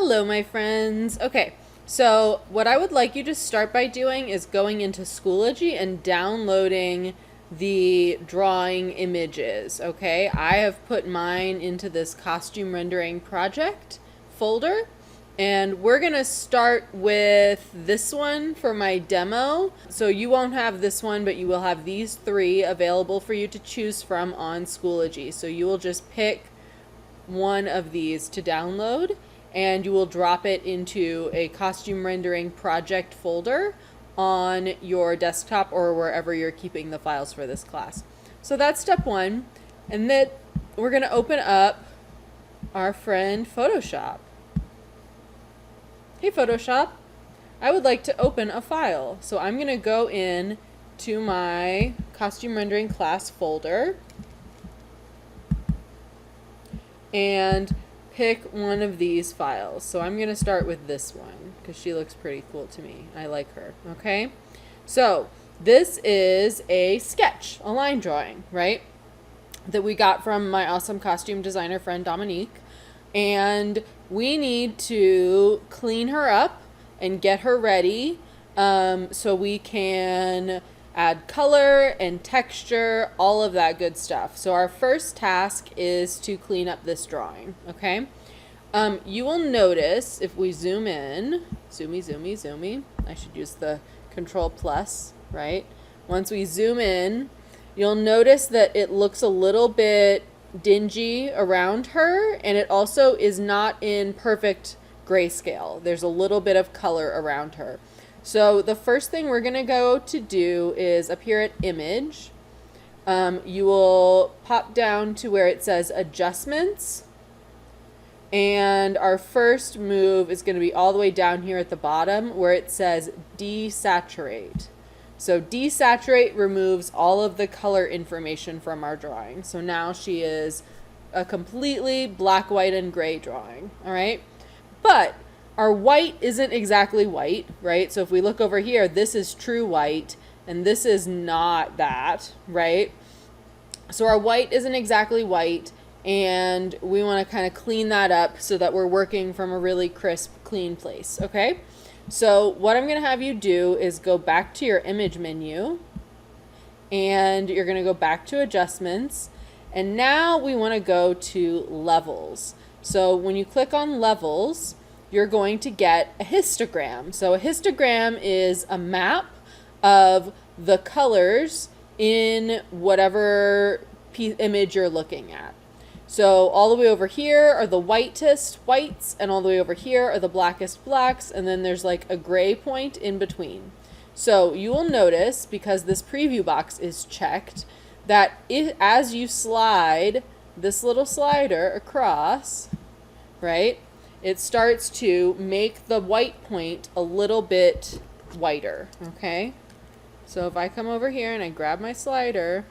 Hello, my friends. Okay, so what I would like you to start by doing is going into Schoology and downloading the drawing images, okay? I have put mine into this costume rendering project folder, and we're gonna start with this one for my demo. So you won't have this one, but you will have these three available for you to choose from on Schoology. So you will just pick one of these to download, and you will drop it into a costume rendering project folder on your desktop or wherever you're keeping the files for this class. So that's step one. And then we're going to open up our friend Photoshop. Hey Photoshop, I would like to open a file. So I'm going to go in to my costume rendering class folder and pick one of these files. So I'm going to start with this one because she looks pretty cool to me. I like her. Okay. So this is a sketch, a line drawing, right? That we got from my awesome costume designer friend Dominique. And we need to clean her up and get her ready so we can add color and texture, all of that good stuff. So our first task is to clean up this drawing, okay? You will notice if we zoom in, zoomy, I should use the Control plus, right? Once we zoom in, you'll notice that it looks a little bit dingy around her, and it also is not in perfect grayscale. There's a little bit of color around her. So the first thing we're going to go to do is up here at Image. You will pop down to where it says Adjustments. And our first move is going to be all the way down here at the bottom where it says Desaturate. So Desaturate removes all of the color information from our drawing. So now she is a completely black, white, and gray drawing. All right. But our white isn't exactly white, right? So if we look over here, this is true white, and this is not that, right? So our white isn't exactly white, and we want to kind of clean that up so that we're working from a really crisp, clean place, okay? So what I'm going to have you do is go back to your image menu, and you're going to go back to Adjustments, and now we want to go to Levels. So when you click on Levels, you're going to get a histogram. So a histogram is a map of the colors in whatever image you're looking at. So all the way over here are the whitest whites, and all the way over here are the blackest blacks, and then there's like a gray point in between. So you will notice, because this preview box is checked, that as you slide this little slider across, right, it starts to make the white point a little bit whiter, okay? So if I come over here and I grab my slider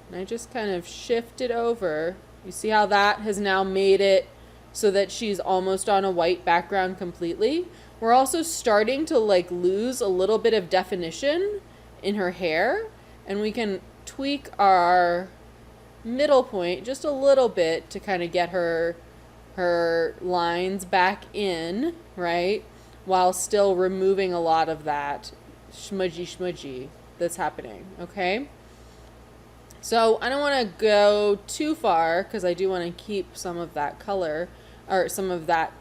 and I just kind of shift it over, you see how that has now made it so that she's almost on a white background completely. We're also starting to like lose a little bit of definition in her hair, and we can tweak our middle point just a little bit to kind of get her lines back in, right? While still removing a lot of that smudgy that's happening, okay? So I don't want to go too far because I do want to keep some of that color or some of that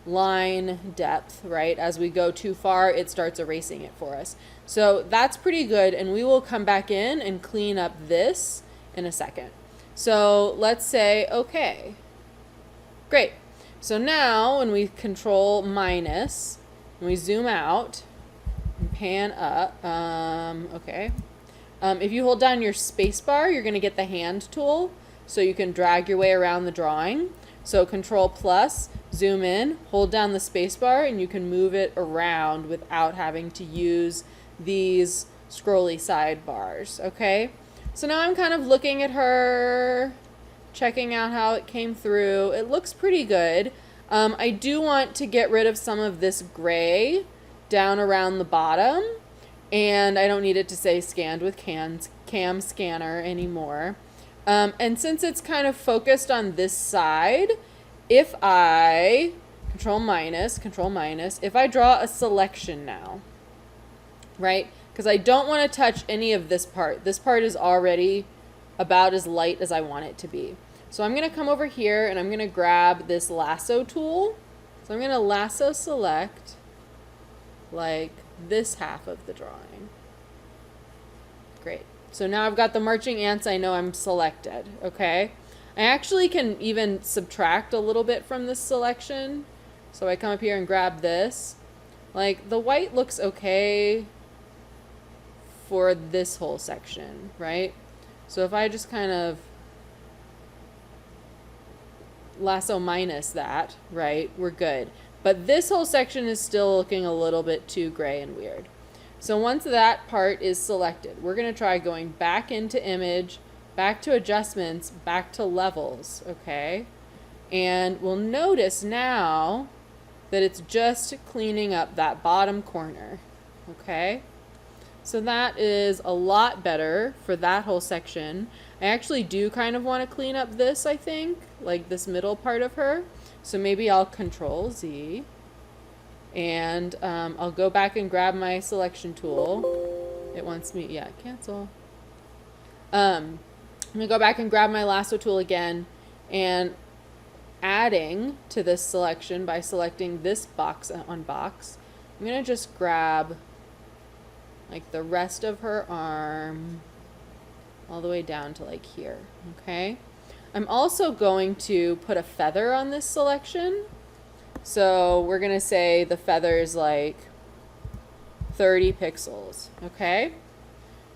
line depth, right? As we go too far, it starts erasing it for us. So that's pretty good, and we will come back in and clean up this in a second. So let's say, okay. Great. So now when we Control minus, when we zoom out and pan up, okay. If you hold down your space bar, you're going to get the hand tool, so you can drag your way around the drawing. So Control plus, zoom in, hold down the space bar, and you can move it around without having to use these scrolly sidebars, okay? So now I'm kind of looking at her, checking out how it came through. It looks pretty good. I do want to get rid of some of this gray down around the bottom, and I don't need it to say scanned with cam scanner anymore. And since it's kind of focused on this side, if I Control minus, control minus. If I draw a selection now, right? Because I don't want to touch any of this part. This part is already about as light as I want it to be. So I'm going to come over here and I'm going to grab this lasso tool. So I'm going to lasso select like this half of the drawing. Great. So now I've got the marching ants. I know I'm selected. Okay. I actually can even subtract a little bit from this selection. So I come up here and grab this. Like the white looks okay for this whole section, right? So if I just kind of lasso minus that, right, we're good. But this whole section is still looking a little bit too gray and weird. So once that part is selected, we're going to try going back into image, back to adjustments, back to levels, okay? And we'll notice now that it's just cleaning up that bottom corner, okay? So that is a lot better for that whole section. I actually do kind of want to clean up this, I think, like this middle part of her. So maybe I'll Control Z and I'll go back and grab my selection tool. It wants me, yeah, cancel. I'm gonna go back and grab my lasso tool again and adding to this selection by selecting this box on box. I'm gonna just grab like the rest of her arm all the way down to like here, okay? I'm also going to put a feather on this selection. So we're gonna say the feather is like 30 pixels, okay?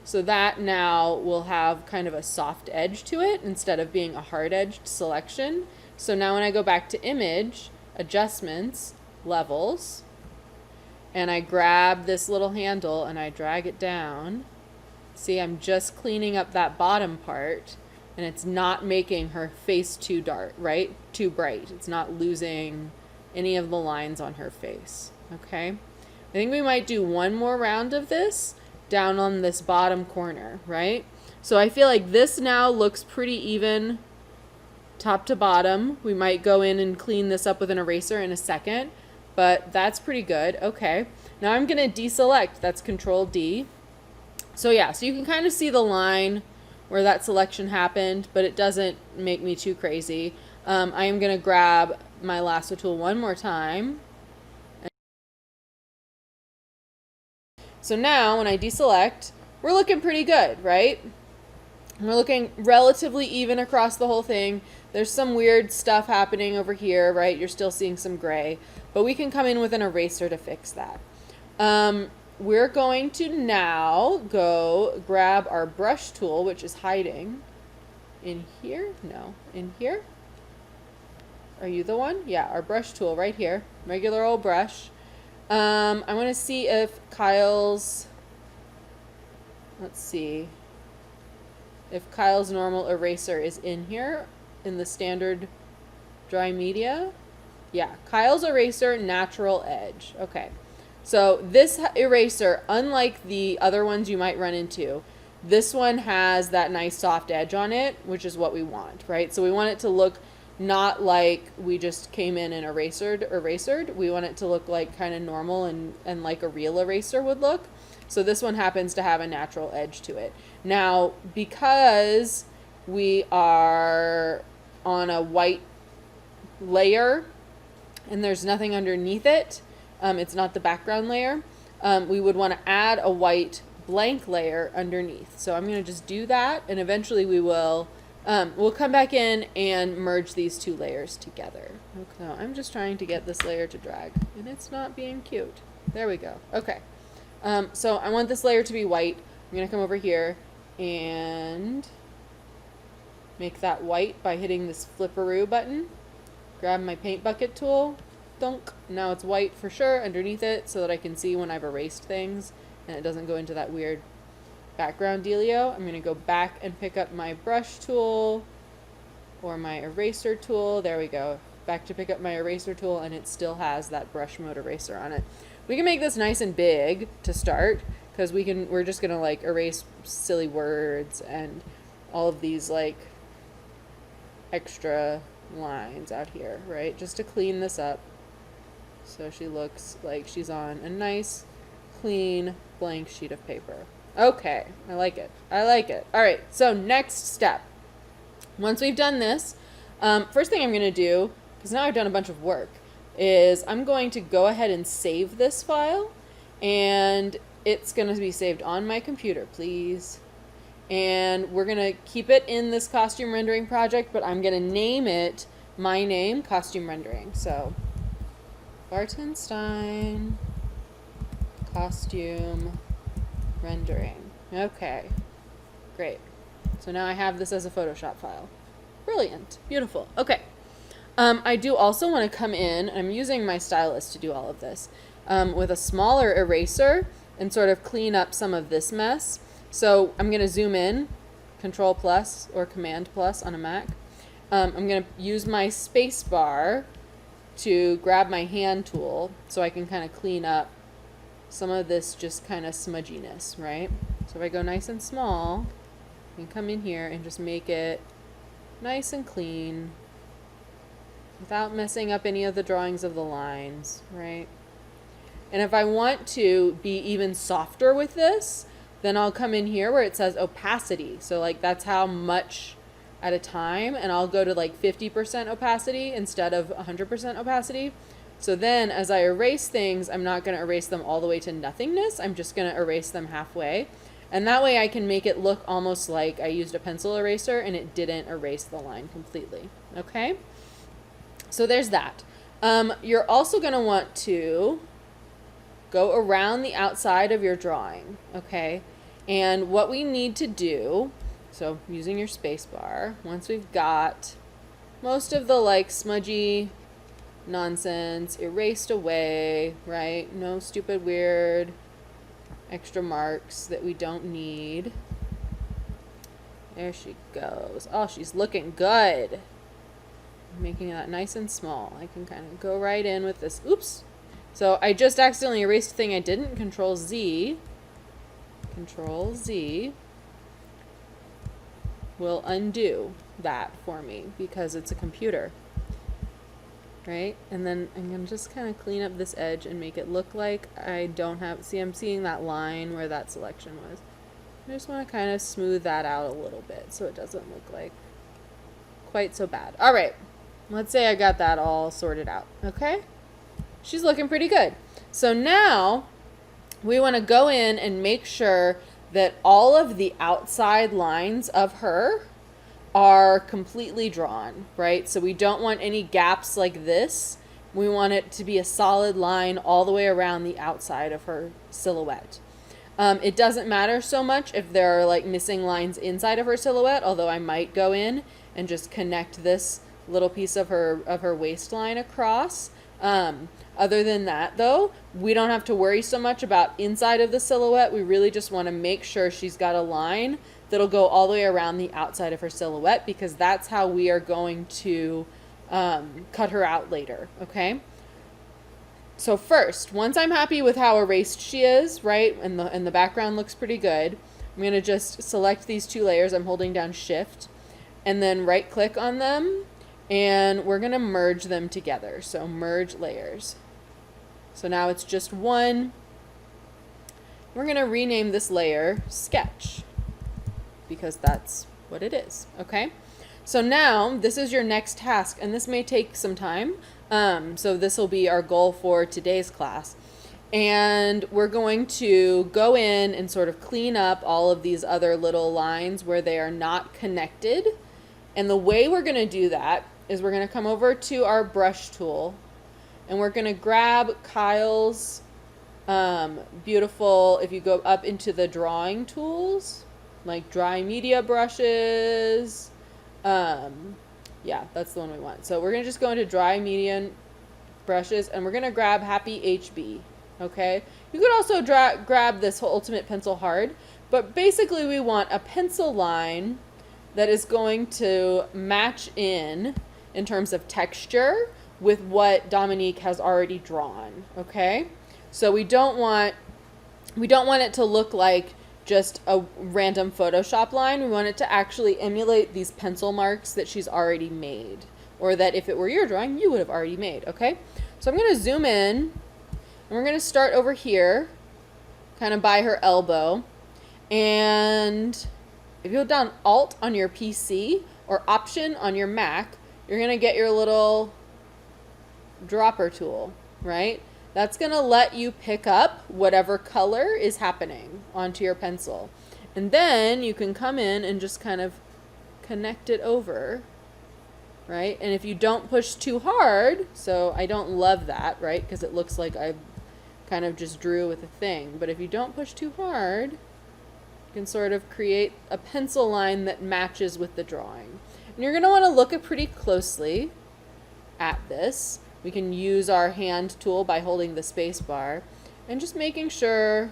So that now will have kind of a soft edge to it instead of being a hard-edged selection. So now when I go back to image, adjustments, levels, and I grab this little handle and I drag it down. See, I'm just cleaning up that bottom part and it's not making her face too dark, right? Too bright. It's not losing any of the lines on her face, okay? I think we might do one more round of this down on this bottom corner, right? So I feel like this now looks pretty even top to bottom. We might go in and clean this up with an eraser in a second. But that's pretty good. Okay. Now I'm going to deselect. That's Control D. So yeah, so you can kind of see the line where that selection happened, but it doesn't make me too crazy. I am going to grab my lasso tool one more time. So now when I deselect, we're looking pretty good, right? We're looking relatively even across the whole thing. There's some weird stuff happening over here, right? You're still seeing some gray, but we can come in with an eraser to fix that. We're going to now go grab our brush tool, which is hiding in here. No, in here. Are you the one? Yeah, our brush tool right here. Regular old brush. I want to see if Kyle's, let's see, if Kyle's normal eraser is in here in the standard dry media. Yeah, Kyle's eraser, natural edge. Okay, so this eraser, unlike the other ones you might run into, this one has that nice soft edge on it, which is what we want, right? So we want it to look not like we just came in and erasered. We want it to look like kind of normal and like a real eraser would look. So this one happens to have a natural edge to it. Now, because we are on a white layer and there's nothing underneath it, it's not the background layer, we would want to add a white blank layer underneath. So I'm going to just do that, and eventually we will, we'll come back in and merge these two layers together. Okay, I'm just trying to get this layer to drag, and it's not being cute. There we go. Okay. So I want this layer to be white. I'm going to come over here and make that white by hitting this flipperoo button. Grab my paint bucket tool. Thunk. Now it's white for sure underneath it so that I can see when I've erased things and it doesn't go into that weird background dealio. I'm going to go back and pick up my brush tool or my eraser tool. There we go. Back to pick up my eraser tool, and it still has that brush mode eraser on it. We can make this nice and big to start because we're just going to like erase silly words and all of these like extra lines out here, right? Just to clean this up. So she looks like she's on a nice, clean, blank sheet of paper. Okay, I like it. I like it. All right, so next step. Once we've done this, first thing I'm going to do, because now I've done a bunch of work, is I'm going to go ahead and save this file, and it's going to be saved on my computer, please. And we're going to keep it in this costume rendering project, but I'm going to name it my name, costume rendering. So, Bartenstein costume rendering. Okay, great. So now I have this as a Photoshop file. Brilliant. Beautiful. Okay. I do also want to come in, I'm using my stylus to do all of this, with a smaller eraser and sort of clean up some of this mess. So I'm going to zoom in, Control plus or Command plus on a Mac. I'm going to use my space bar to grab my hand tool so I can kind of clean up some of this just kind of smudginess, right? So if I go nice and small, I can come in here and just make it nice and clean without messing up any of the drawings of the lines, right? And if I want to be even softer with this, then I'll come in here where it says opacity. So like that's how much at a time, and I'll go to like 50% opacity instead of 100% opacity. So then as I erase things, I'm not going to erase them all the way to nothingness. I'm just going to erase them halfway. And that way I can make it look almost like I used a pencil eraser and it didn't erase the line completely. Okay? So there's that. You're also going to want to go around the outside of your drawing. Okay? And what we need to do, so using your space bar, once we've got most of the like smudgy nonsense erased away, right? No stupid weird extra marks that we don't need. There she goes. Oh, she's looking good. Making that nice and small. I can kind of go right in with this. Oops. So I just accidentally erased a thing I didn't. Control Z. Control Z will undo that for me because it's a computer. Right? And then I'm going to just kind of clean up this edge and make it look like I don't have... See, I'm seeing that line where that selection was. I just want to kind of smooth that out a little bit so it doesn't look like quite so bad. All right. Let's say I got that all sorted out. Okay? She's looking pretty good. So now we want to go in and make sure that all of the outside lines of her are completely drawn, right? So we don't want any gaps like this. We want it to be a solid line all the way around the outside of her silhouette. It doesn't matter so much if there are like missing lines inside of her silhouette, although I might go in and just connect this little piece of her waistline across. Other than that, though, we don't have to worry so much about inside of the silhouette. We really just want to make sure she's got a line that'll go all the way around the outside of her silhouette, because that's how we are going to cut her out later, okay? So first, once I'm happy with how erased she is, right, and the background looks pretty good, I'm going to just select these two layers. I'm holding down Shift, and then right-click on them, and we're going to merge them together. So merge layers. So now it's just one. We're going to rename this layer Sketch, because that's what it is, okay? So now this is your next task, and this may take some time. So this will be our goal for today's class. And we're going to go in and sort of clean up all of these other little lines where they are not connected. And the way we're going to do that is we're going to come over to our brush tool, and we're going to grab Kyle's beautiful, if you go up into the drawing tools, like dry media brushes. Yeah, that's the one we want. So we're going to just go into dry media brushes, and we're going to grab Happy HB. Okay, you could also grab this Ultimate Pencil Hard, but basically we want a pencil line that is going to match in terms of texture with what Dominique has already drawn. Okay, so we don't want it to look like just a random Photoshop line. We want it to actually emulate these pencil marks that she's already made. or that if it were your drawing, you would have already made, okay? So I'm going to zoom in, and we're going to start over here, kind of by her elbow. And if you hold down Alt on your PC or Option on your Mac, you're going to get your little dropper tool, right? That's going to let you pick up whatever color is happening onto your pencil. And then you can come in and just kind of connect it over, right? And if you don't push too hard, so I don't love that, right? Because it looks like I kind of just drew with a thing. But if you don't push too hard, you can sort of create a pencil line that matches with the drawing. And you're going to want to look pretty closely at this. We can use our hand tool by holding the space bar and just making sure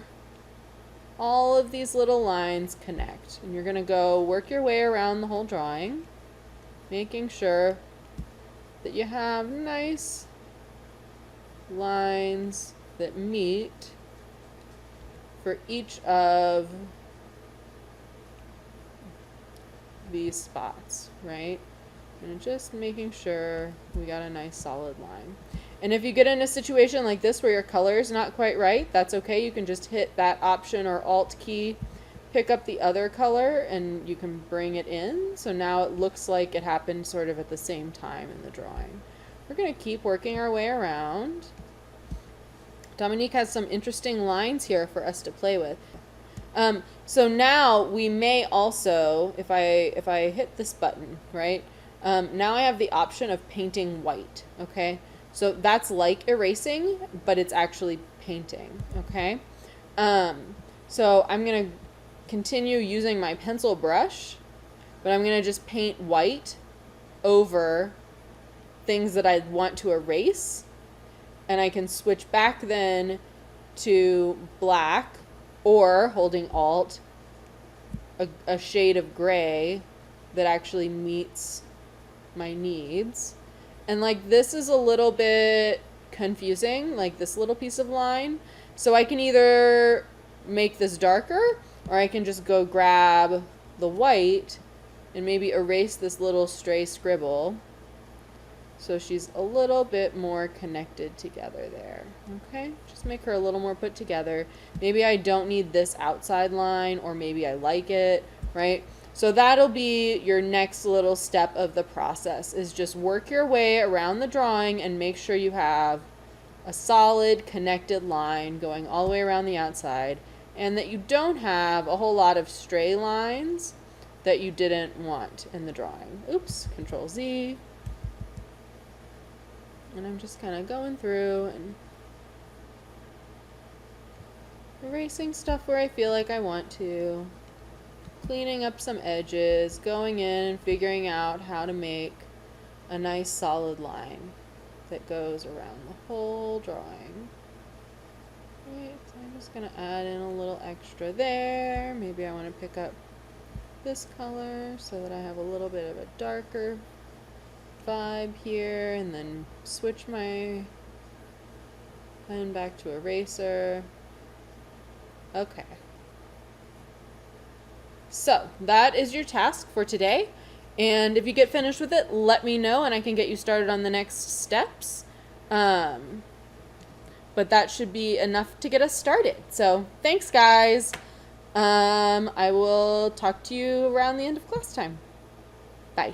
all of these little lines connect. And you're going to go work your way around the whole drawing, making sure that you have nice lines that meet for each of these spots, right? And just making sure we got a nice solid line. And if you get in a situation like this where your color is not quite right, that's okay. You can just hit that Option or Alt key, pick up the other color, and you can bring it in. So now it looks like it happened sort of at the same time in the drawing. We're going to keep working our way around. Dominique has some interesting lines here for us to play with. So now we may also, if I hit this button, right, now I have the option of painting white, okay? So that's like erasing, but it's actually painting, okay? So I'm going to continue using my pencil brush, but I'm going to just paint white over things that I want to erase. And I can switch back then to black, or holding Alt, a shade of gray that actually meets my needs. And like this is a little bit confusing, like this little piece of line. So I can either make this darker, or I can just go grab the white and maybe erase this little stray scribble. So she's a little bit more connected together there, okay? Just make her a little more put together. Maybe I don't need this outside line, or maybe I like it, right? So that'll be your next little step of the process, is just work your way around the drawing and make sure you have a solid connected line going all the way around the outside, and that you don't have a whole lot of stray lines that you didn't want in the drawing. Oops, Control Z. And I'm just kind of going through and erasing stuff where I feel like I want to, cleaning up some edges, going in and figuring out how to make a nice solid line that goes around the whole drawing. Right, so I'm just going to add in a little extra there. Maybe I want to pick up this color so that I have a little bit of a darker vibe here, and then switch my pen back to eraser. Okay. So that is your task for today. And if you get finished with it, let me know and I can get you started on the next steps. But that should be enough to get us started. So thanks, guys. I will talk to you around the end of class time. Bye.